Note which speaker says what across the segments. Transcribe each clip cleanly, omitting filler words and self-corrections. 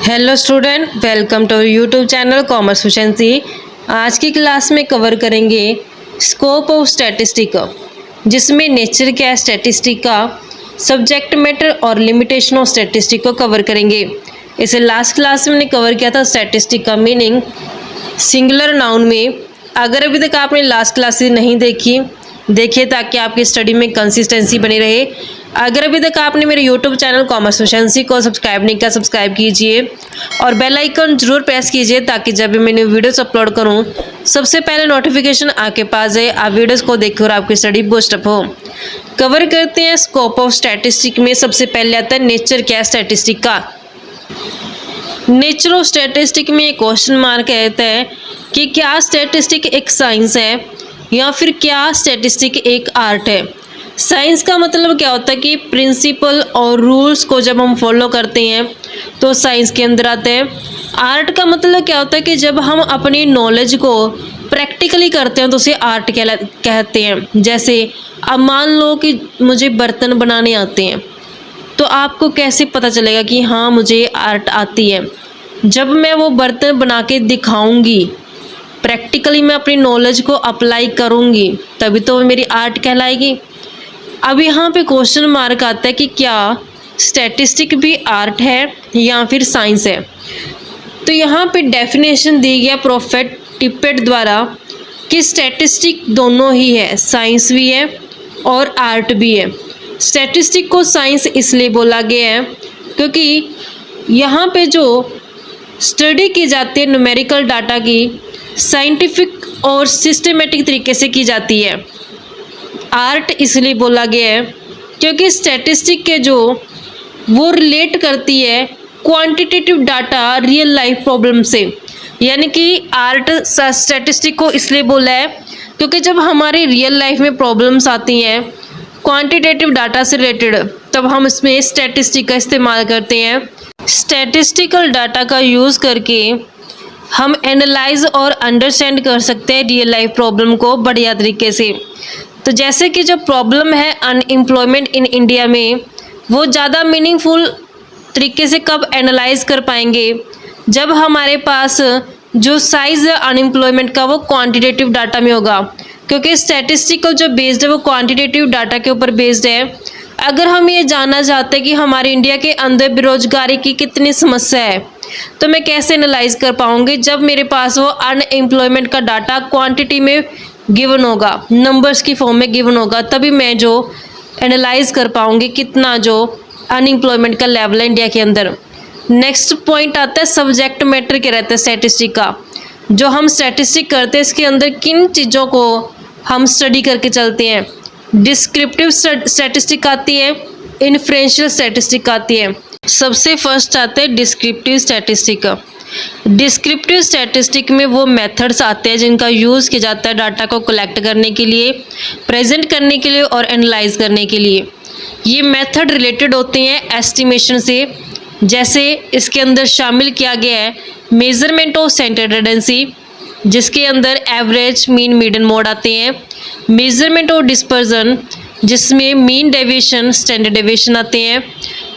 Speaker 1: Hello student, welcome to YouTube channel commerce efficiency. आज की class में कवर करेंगे स्कोप ऑफ स्टैटिस्टिक, जिसमें नेचर क्या है स्टैटिस्टिक का, सब्जेक्ट मैटर और लिमिटेशन ऑफ स्टैटिस्टिक को कवर करेंगे। इसे लास्ट क्लास में हमने कवर किया था स्टैटिस्टिक का मीनिंग सिंगुलर नाउन में। अगर अभी तक आपने लास्ट क्लासेस नहीं देखिए ताकि आपकी स्टडी में कंसिस्टेंसी बनी रहे। अगर अभी तक आपने मेरे यूट्यूब चैनल कॉमर्स एफिशिएंसी को सब्सक्राइब नहीं किया, सब्सक्राइब कीजिए और बेल आइकन जरूर प्रेस कीजिए ताकि जब भी मैं न्यू वीडियोस अपलोड करूं सबसे पहले नोटिफिकेशन आपके पास जाए, आप वीडियोस को देखकर और आपकी स्टडी बूस्टअप हो। कवर करते हैं स्कोप ऑफ स्टैटिस्टिक में। सबसे पहले आता है नेचर क्या है स्टैटिस्टिक का। नेचर ऑफ स्टैटिस्टिक में एक क्वेश्चन मार्क कहता है कि क्या स्टैटिस्टिक एक साइंस है या फिर क्या स्टैटिस्टिक एक आर्ट है। साइंस का मतलब क्या होता है कि प्रिंसिपल और रूल्स को जब हम फॉलो करते हैं तो साइंस के अंदर आते हैं। आर्ट का मतलब क्या होता है कि जब हम अपनी नॉलेज को प्रैक्टिकली करते हैं तो उसे आर्ट कहते हैं। जैसे अब मान लो कि मुझे बर्तन बनाने आते हैं, तो आपको कैसे पता चलेगा कि हाँ मुझे आर्ट आती है? जब मैं वो बर्तन बना के दिखाऊंगी, प्रैक्टिकली मैं अपनी नॉलेज को अप्लाई करूंगी, तभी तो मेरी आर्ट कहलाएगी। अब यहाँ पे क्वेश्चन मार्क आता है कि क्या स्टैटिस्टिक भी आर्ट है या फिर साइंस है। तो यहाँ पे डेफिनेशन दी गया प्रोफेट टिपेट द्वारा कि स्टैटिस्टिक दोनों ही है, साइंस भी है और आर्ट भी है। स्टैटिस्टिक को साइंस इसलिए बोला गया है क्योंकि यहाँ पे जो स्टडी की जाती है न्यूमेरिकल डाटा की, साइंटिफिक और सिस्टमेटिक तरीके से की जाती है। आर्ट इसलिए बोला गया है क्योंकि स्टैटिस्टिक के जो वो रिलेट करती है quantitative data real life problem से। यानी कि आर्ट स्टैटिस्टिक को इसलिए बोला है क्योंकि जब हमारी रियल लाइफ में प्रॉब्लम्स आती हैं क्वांटिटेटिव डाटा से रिलेटेड, तब हम इसमें स्टैटिस्टिक का इस्तेमाल करते हैं। स्टैटिस्टिकल डाटा का यूज़ करके हम एनालाइज और अंडरस्टैंड कर सकते हैं रियल लाइफ प्रॉब्लम को बढ़िया तरीके से। तो जैसे कि जो प्रॉब्लम है अनएम्प्लॉयमेंट इन इंडिया में, वो ज़्यादा मीनिंगफुल तरीके से कब एनालाइज कर पाएंगे जब हमारे पास जो साइज़ है अनएम्प्लॉयमेंट का वो क्वांटिटेटिव डाटा में होगा। क्योंकि स्टैटिस्टिकल जो बेस्ड है वो क्वांटिटेटिव डाटा के ऊपर बेस्ड है। अगर हम ये जानना चाहते हैं कि हमारे इंडिया के अंदर बेरोजगारी की कितनी समस्या है, तो मैं कैसे एनालाइज कर पाऊंगी जब मेरे पास वो अनएम्प्लॉयमेंट का डाटा क्वांटिटी में गिवन होगा, नंबर्स की फॉर्म में गिवन होगा, तभी मैं जो एनालाइज कर पाऊंगी कितना जो अनएम्प्लॉयमेंट का लेवल है इंडिया के अंदर। नेक्स्ट पॉइंट आता है सब्जेक्ट मैटर के रहता है स्टैटिस्टिक का। जो हम स्टैटिस्टिक करते हैं इसके अंदर किन चीज़ों को हम स्टडी करके चलते हैं। डिस्क्रिप्टिव स्टैटिस्टिक आती है, इन्फ्रेंशियल स्टैटिस्टिक आती है। सबसे फर्स्ट आता है डिस्क्रिप्टिव स्टैटिस्टिक। डिस्क्रिप्टिव स्टैटिस्टिक में वो मेथड्स आते हैं जिनका यूज़ किया जाता है डाटा को कलेक्ट करने के लिए, प्रेजेंट करने के लिए और एनालाइज करने के लिए। ये मेथड रिलेटेड होते हैं एस्टिमेशन से। जैसे इसके अंदर शामिल किया गया है मेजरमेंट ऑफ सेंटर टेंडेंसी, जिसके अंदर एवरेज, मीन, मीडियन, मोड आते हैं। मेजरमेंट ऑफ डिस्पर्जन, जिसमें मीन डेविएशन, स्टैंडर्ड डेविएशन आते हैं।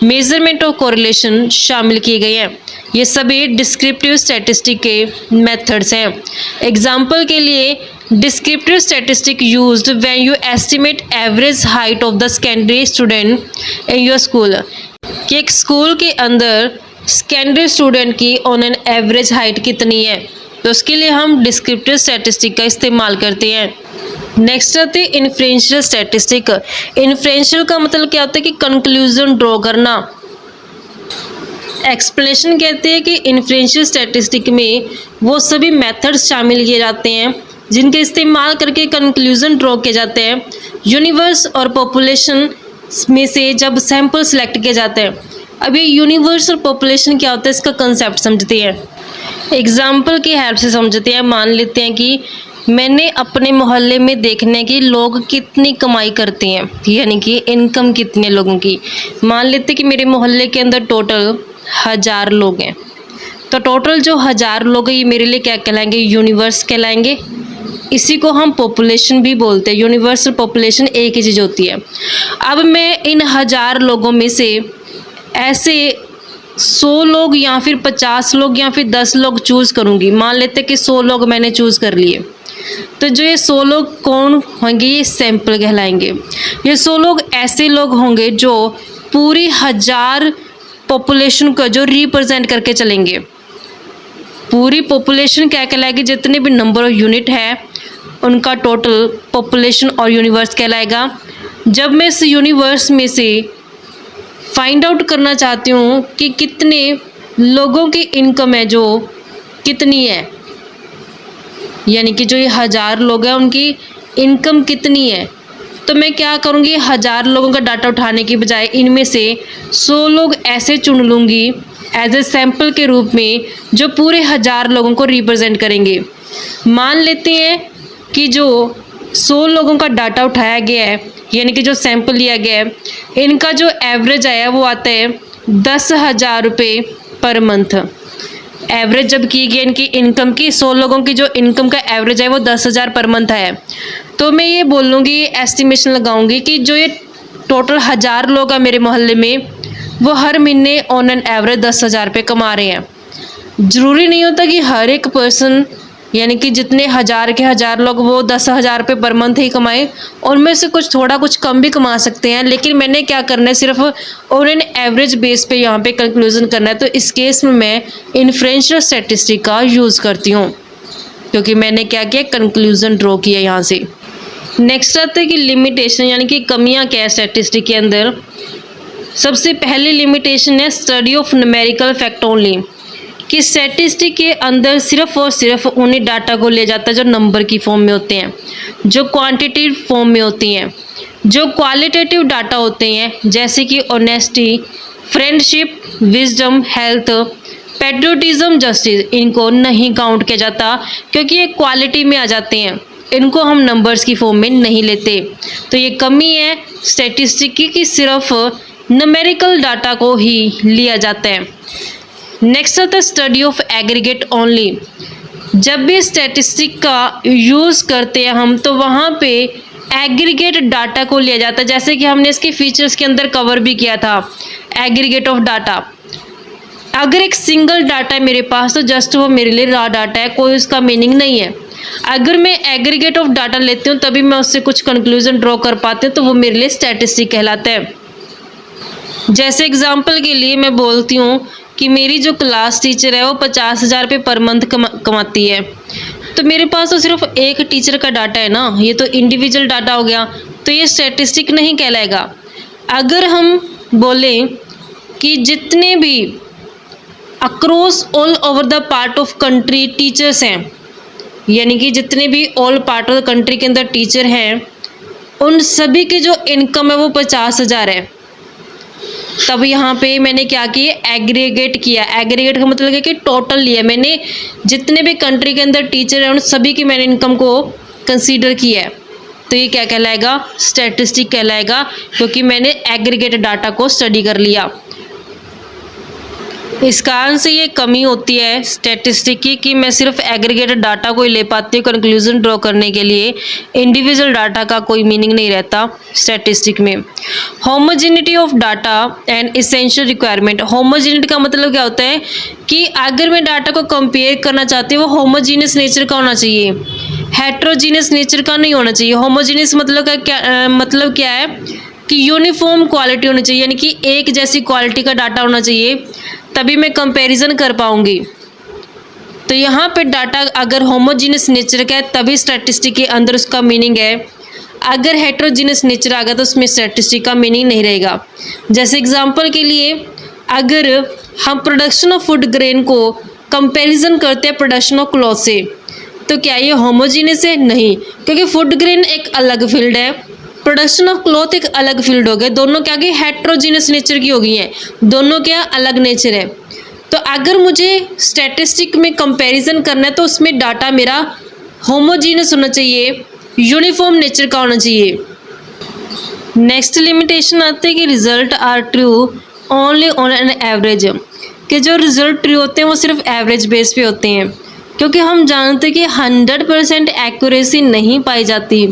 Speaker 1: मेजरमेंट ऑफ कोरिलेशन शामिल किए गए हैं। ये सभी डिस्क्रिप्टिव स्टैटिस्टिक के मेथड्स हैं। एग्जाम्पल के लिए descriptive statistic used when you estimate average height of the secondary student in your school. कि एक स्कूल के अंदर सेकेंडरी स्टूडेंट की ऑन एन एवरेज हाइट कितनी है, तो उसके लिए हम डिस्क्रिप्टिव स्टैटिस्टिक का इस्तेमाल करते हैं। नेक्स्ट आते हैं इन्फ्रेंशियल स्टैटिस्टिक। इन्फ्रेंशियल का मतलब क्या होता है कि कंक्लूजन ड्रॉ करना। एक्सप्लेनेशन कहते हैं कि इन्फ्रेंशियल स्टैटिस्टिक में वो सभी मेथड्स शामिल किए जाते हैं जिनके इस्तेमाल करके कंक्लूजन ड्रॉ किए जाते हैं। यूनिवर्स और पॉपुलेशन में से जब सैंपल सेलेक्ट किए जाते हैं। अब ये यूनिवर्स और पॉपुलेशन क्या होता है इसका कंसेप्ट समझते हैं। एग्जाम्पल की हेल्प से समझते हैं। मान लेते हैं कि मैंने अपने मोहल्ले में देखने की लोग कितनी कमाई करते हैं, यानी कि इनकम कितने लोगों की। मान लेते हैं कि मेरे मोहल्ले के अंदर टोटल 1000 लोग हैं, तो टोटल जो 1000 लोग हैं ये मेरे लिए क्या कहलाएंगे, यूनिवर्स कहलाएंगे। इसी को हम पॉपुलेशन भी बोलते हैं। यूनिवर्स और पॉपुलेशन एक ही चीज़ होती है। अब मैं इन 1000 लोगों में से ऐसे 100 लोग या फिर 50 लोग या फिर 10 लोग चूज़ करूँगी। मान लेते कि 100 लोग मैंने चूज़ कर लिए, तो जो ये 100 लोग कौन होंगे, ये सैंपल कहलाएंगे। ये 100 लोग ऐसे लोग होंगे जो पूरी 1000 पॉपुलेशन को जो रिप्रेजेंट करके चलेंगे। पूरी पॉपुलेशन क्या कहलाएगी, जितने भी नंबर ऑफ यूनिट है उनका टोटल पॉपुलेशन और यूनिवर्स कहलाएगा। जब मैं इस यूनिवर्स में से फाइंड आउट करना चाहती हूँ कि कितने लोगों की इनकम है, जो कितनी है, यानी कि जो ये 1000 लोग हैं उनकी इनकम कितनी है, तो मैं क्या करूँगी, 1000 लोगों का डाटा उठाने की बजाय इनमें से 100 लोग ऐसे चुन लूँगी एज ए सैम्पल के रूप में जो पूरे 1000 लोगों को रिप्रेजेंट करेंगे। मान लेते हैं कि जो 100 लोगों का डाटा उठाया गया है, यानी कि जो सैंपल लिया गया है, इनका जो एवरेज आया वो आता है 10,000 रुपये पर मंथ। एवरेज जब की गई इनकी इनकम की, 100 लोगों की जो इनकम का एवरेज है वो 10,000 पर मंथ है। तो मैं ये बोलूँगी, एस्टिमेशन लगाऊंगी कि जो ये टोटल 1000 लोग हैं मेरे मोहल्ले में, वो हर महीने ऑन एन एवरेज 10,000 रुपये कमा रहे हैं। ज़रूरी नहीं होता कि हर एक पर्सन, यानी कि जितने 1000 के 1000 लोग वो 10,000 रुपये पर मंथ ही कमाएं, उनमें से कुछ थोड़ा कुछ कम भी कमा सकते हैं। लेकिन मैंने क्या करना है, सिर्फ ऑन एन एवरेज बेस पे यहाँ पे कंक्लूजन करना है। तो इस केस में मैं इन्फ्रेंशियल स्टैटिस्टिक का यूज़ करती हूँ, क्योंकि मैंने क्या किया, कंक्लूजन ड्रॉ किया यहाँ से। नेक्स्ट आता है कि लिमिटेशन, यानी कि कमियाँ क्या है स्टैटिस्टिक के अंदर। सबसे पहली लिमिटेशन है study of numerical fact only, कि स्टैटिस्टिक के अंदर सिर्फ और सिर्फ उन्हीं डाटा को ले जाता है जो नंबर की फॉर्म में होते हैं, जो क्वांटिटेटिव फॉर्म में होती हैं। जो क्वालिटेटिव डाटा होते हैं, जैसे कि honesty, friendship, wisdom, health, patriotism, justice, इनको नहीं काउंट किया जाता, क्योंकि ये क्वालिटी में आ जाते हैं। इनको हम नंबर्स की फॉर्म में नहीं लेते। तो ये कमी है स्टैटिस्टिक की कि सिर्फ न्यूमेरिकल डाटा को ही लिया जाता है। नेक्स्ट आता है स्टडी ऑफ एग्रीगेट ओनली। जब भी स्टैटिस्टिक का यूज़ करते हैं हम, तो वहाँ पे एग्रीगेट डाटा को लिया जाता है, जैसे कि हमने इसके फीचर्स के अंदर कवर भी किया था, एग्रीगेट ऑफ डाटा। अगर एक सिंगल डाटा है मेरे पास, तो जस्ट वो मेरे लिए रॉ डाटा है, कोई उसका मीनिंग नहीं है। अगर मैं एग्रीगेट ऑफ डाटा लेती हूँ तभी मैं उससे कुछ कंक्लूजन ड्रॉ कर पाती हूँ, तो वो मेरे लिए स्टैटिस्टिक कहलाता है। जैसे एग्जांपल के लिए मैं बोलती हूँ कि मेरी जो क्लास टीचर है वो 50,000 रुपये पर मंथ कमाती है, तो मेरे पास तो सिर्फ एक टीचर का डाटा है ना, ये तो इंडिविजुअल डाटा हो गया, तो ये स्टैटिस्टिक नहीं कहलाएगा। अगर हम बोलें कि जितने भी across all over the part of country teachers हैं, यानी कि जितने भी all part of the country के अंदर टीचर हैं, उन सभी की जो इनकम है वो 50,000 है, तब यहाँ पे मैंने क्या किया, एग्रीगेट किया। एग्रीगेट का मतलब है कि टोटल लिया मैंने, जितने भी कंट्री के अंदर टीचर हैं उन सभी की मैंने इनकम को कंसीडर किया है। तो ये क्या कहलाएगा, स्टैटिस्टिक कहलाएगा, क्योंकि मैंने एग्रीगेट डाटा को स्टडी कर लिया। इस कारण से ये कमी होती है स्टैटिस्टिक की कि मैं सिर्फ एग्रीगेटेड डाटा को ही ले पाती हूँ कंक्लूजन ड्रॉ करने के लिए। इंडिविजुअल डाटा का कोई मीनिंग नहीं रहता स्टैटिस्टिक में। Homogeneity of data and essential requirement. Homogeneity का मतलब क्या होता है कि अगर मैं डाटा को कंपेयर करना चाहती हूँ वो होमोजीनियस नेचर का होना चाहिए, हेट्रोजीनियस नेचर का नहीं होना चाहिए। होमोजीनियस मतलब क्या है कि यूनिफॉर्म क्वालिटी होनी चाहिए, यानी कि एक जैसी क्वालिटी का डाटा होना चाहिए, तभी मैं कंपैरिजन कर पाऊंगी। तो यहाँ पे डाटा अगर होमोजीनियस नेचर का है तभी स्टैटिस्टिक के अंदर उसका मीनिंग है। अगर हेट्रोजीनियस नेचर आ गया तो उसमें स्टैटिस्टिक का मीनिंग नहीं रहेगा। जैसे एग्जांपल के लिए अगर हम प्रोडक्शन ऑफ फूड ग्रेन को कंपैरिजन करते हैं प्रोडक्शन ऑफ क्लॉथ से, तो क्या ये होमोजीनियस है? नहीं, क्योंकि फूड ग्रेन एक अलग फील्ड है, प्रोडक्शन ऑफ क्लॉथ एक अलग फील्ड हो गए। दोनों क्या कि हेट्रोजीनियस नेचर की हो गई हैं, दोनों क्या अलग नेचर है। तो अगर मुझे स्टैटिस्टिक में कंपैरिजन करना है तो उसमें डाटा मेरा होमोजीनियस होना चाहिए, यूनिफॉर्म नेचर का होना चाहिए। नेक्स्ट लिमिटेशन आती है कि result are true only on an average, कि जो रिजल्ट ट्रू होते हैं वो सिर्फ एवरेज बेस पे होते हैं, क्योंकि हम जानते हैं कि 100% एक्यूरेसी नहीं पाई जाती।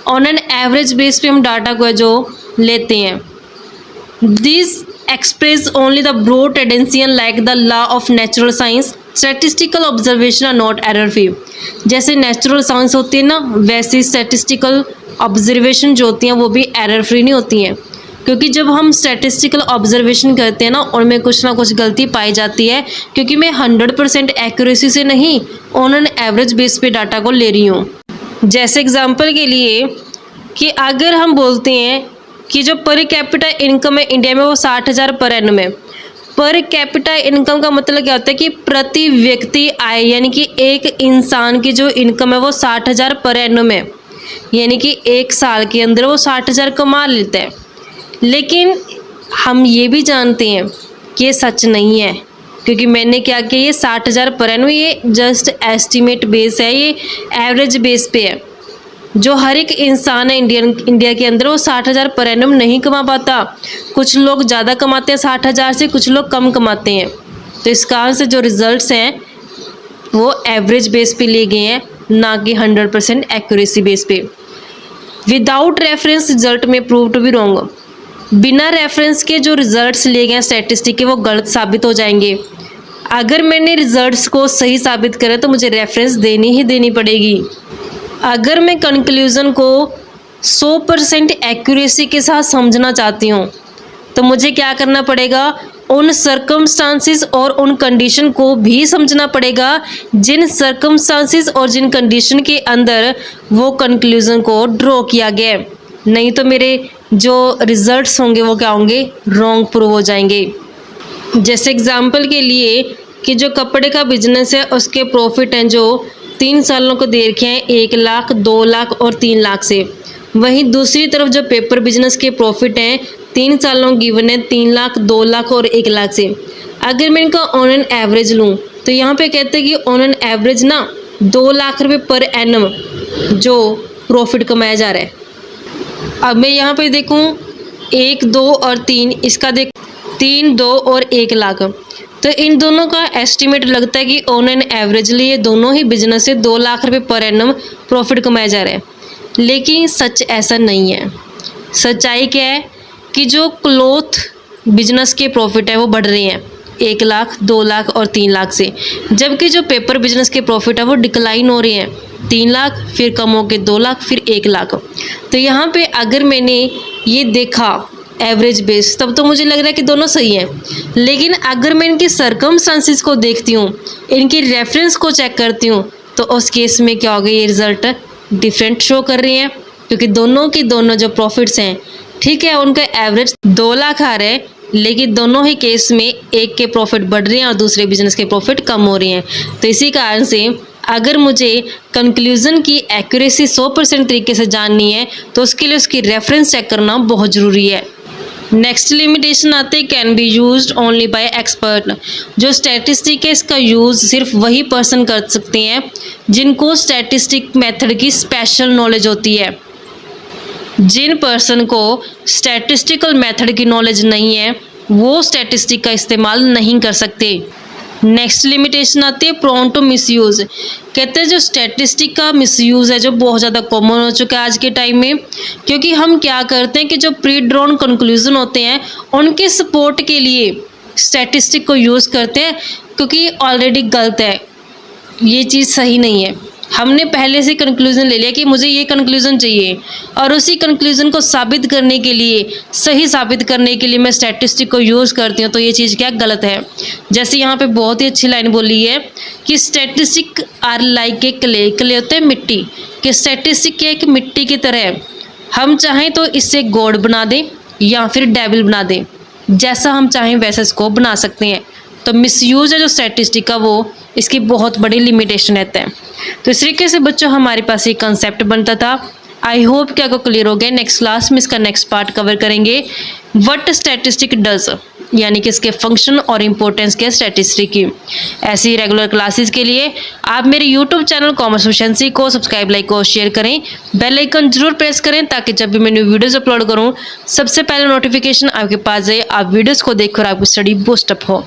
Speaker 1: ऑन एन एवरेज बेस पे हम डाटा को जो लेते हैं। This express only the broad tendency like the law of natural science. Statistical observation are not error free. जैसे नेचुरल साइंस होती है ना, वैसे स्टैटिस्टिकल ऑब्जर्वेशन जो होती हैं वो भी एरर फ्री नहीं होती हैं, क्योंकि जब हम स्टैटिस्टिकल ऑब्जर्वेशन करते हैं ना, उनमें कुछ ना कुछ गलती पाई जाती है, क्योंकि मैं 100% एक्यूरेसी से नहीं ऑन एन एवरेज बेस पे डाटा को ले रही हूँ। जैसे एग्जांपल के लिए कि अगर हम बोलते हैं कि जो पर कैपिटा इनकम है इंडिया में वो 60,000 पर एनम है। पर कैपिटा इनकम का मतलब क्या होता है कि प्रति व्यक्ति आय, यानी कि एक इंसान की जो इनकम है वो 60,000 पर एनम है, यानी कि एक साल के अंदर वो 60,000 कमा लेता है। लेकिन हम ये भी जानते हैं कि ये सच नहीं है, क्योंकि मैंने क्या किया, ये 60,000 पर एनम ये जस्ट एस्टिमेट बेस है, ये एवरेज बेस पे है। जो हर एक इंसान है इंडिया के अंदर वो 60,000 पर एनम नहीं कमा पाता। कुछ लोग ज़्यादा कमाते हैं 60,000 से, कुछ लोग कम कमाते हैं। तो इस कारण से जो रिजल्ट्स हैं वो एवरेज बेस पे लिए गए हैं, ना कि 100% एक्यूरेसी बेस पे। विदाउट रेफरेंस रिजल्ट में प्रूव टू बी रॉन्ग। बिना रेफरेंस के जो रिजल्ट्स लिए गए हैं स्टैटिस्टिक के वो गलत साबित हो जाएंगे। अगर मैंने रिजल्ट्स को सही साबित करा तो मुझे रेफरेंस देनी ही देनी पड़ेगी। अगर मैं कंक्लूज़न को 100% एक्यूरेसी के साथ समझना चाहती हूँ तो मुझे क्या करना पड़ेगा, उन सर्कमस्टांसिस और उन कंडीशन को भी समझना पड़ेगा जिन सर्कमस्टांसिस और जिन कंडीशन के अंदर वो कंक्लूज़न को ड्रॉ किया गया है। नहीं तो मेरे जो रिजल्ट्स होंगे वो क्या होंगे, रॉन्ग प्रूव हो जाएंगे। जैसे एग्जांपल के लिए कि जो कपड़े का बिजनेस है उसके प्रॉफिट हैं जो 3 सालों को दे रखे हैं 1 लाख, 2 लाख और 3 लाख से। वहीं दूसरी तरफ जो पेपर बिजनेस के प्रॉफिट हैं 3 सालों गिवन है 3 लाख, 2 लाख और 1 लाख से। अगर मैं इनका ऑन एन एवरेज लूँ तो यहाँ पे कहते हैं कि ऑन एन एवरेज ना 2 लाख रुपये पर एनम जो प्रॉफिट कमाया जा रहा है। अब मैं यहाँ पे देखूँ 1, 2 और 3, इसका देख 3, 2 और 1 लाख, तो इन दोनों का एस्टिमेट लगता है कि ऑन एन एवरेजली ये दोनों ही बिजनेस से 2 लाख रुपये पर एनम प्रॉफिट कमाया जा रहा है। लेकिन सच ऐसा नहीं है। सच्चाई क्या है कि जो क्लॉथ बिजनेस के प्रॉफिट है वो बढ़ रहे हैं 1 लाख, 2 लाख और 3 लाख से, जबकि जो पेपर बिजनेस के प्रॉफिट है वो डिक्लाइन हो रहे हैं 3 लाख, फिर कम हो के 2 लाख, फिर 1 लाख। तो यहाँ पे अगर मैंने ये देखा एवरेज बेस तब तो मुझे लग रहा है कि दोनों सही हैं। लेकिन अगर मैं इनकी सर्कमस्टांसिस को देखती हूँ, इनकी रेफरेंस को चेक करती हूँ, तो उस केस में क्या हो गया, ये रिज़ल्ट डिफरेंट शो कर रही हैं, क्योंकि दोनों की दोनों जो प्रॉफिट्स हैं, ठीक है, उनका एवरेज 2 लाख आ रहा है, लेकिन दोनों ही केस में एक के प्रॉफिट बढ़ रहे हैं और दूसरे बिजनेस के प्रॉफिट कम हो रही हैं। तो इसी कारण से अगर मुझे कंक्लूज़न की एक्यूरेसी 100% तरीके से जाननी है तो उसके लिए उसकी रेफरेंस चेक करना बहुत ज़रूरी है। नेक्स्ट लिमिटेशन आते हैं can be used only by expert. जो स्टैटिस्टिक है इसका यूज़ सिर्फ वही पर्सन कर सकते हैं जिनको स्टैटिस्टिक मेथड की स्पेशल नॉलेज होती है। जिन पर्सन को स्टैटिस्टिकल मेथड की नॉलेज नहीं है वो स्टैटिस्टिक का इस्तेमाल नहीं कर सकते। नेक्स्ट लिमिटेशन आती है प्रोन टू मिसयूज़। कहते हैं जो स्टैटिस्टिक का मिसयूज़ है जो बहुत ज़्यादा कॉमन हो चुका है आज के टाइम में, क्योंकि हम क्या करते हैं कि जो प्री ड्रॉन कंक्लूजन होते हैं उनके सपोर्ट के लिए स्टैटिस्टिक को यूज़ करते हैं, क्योंकि ऑलरेडी गलत है, ये चीज़ सही नहीं है। हमने पहले से कंक्लूज़न ले लिया कि मुझे ये कंक्लूज़न चाहिए और उसी कंक्लूज़न को साबित करने के लिए, सही साबित करने के लिए मैं स्टैटिस्टिक को यूज़ करती हूँ, तो ये चीज़ क्या गलत है। जैसे यहाँ पे बहुत ही अच्छी लाइन बोली है कि statistic are like a clay. Clay होते हैं मिट्टी, कि स्टैटिस्टिक क्या एक मिट्टी की तरह है। हम चाहें तो इससे गॉड बना दें या फिर डेविल बना दें, जैसा हम चाहें वैसा इसको बना सकते हैं। तो मिसयूज़ है जो स्टैटिस्टिक का वो इसकी बहुत बड़ी लिमिटेशन रहता है। तो इस तरीके से बच्चों हमारे पास एक कंसेप्ट बनता था। आई होप कि आपको क्लियर हो गया। नेक्स्ट क्लास में इसका नेक्स्ट पार्ट कवर करेंगे व्हाट स्टैटिस्टिक डज, यानी कि इसके फंक्शन और इम्पोर्टेंस क्या स्टैटिस्टिक की। ऐसी रेगुलर क्लासेस के लिए आप मेरे यूट्यूब चैनल कॉमर्स एफिशिएंसी को सब्सक्राइब, लाइक और शेयर करें। बेल आइकन जरूर प्रेस करें ताकि जब भी मैं न्यू वीडियोज़ अपलोड करूँ सबसे पहले नोटिफिकेशन आपके पास जाए, आप वीडियोज़ को देखकर आपकी स्टडी बूस्टअप हो।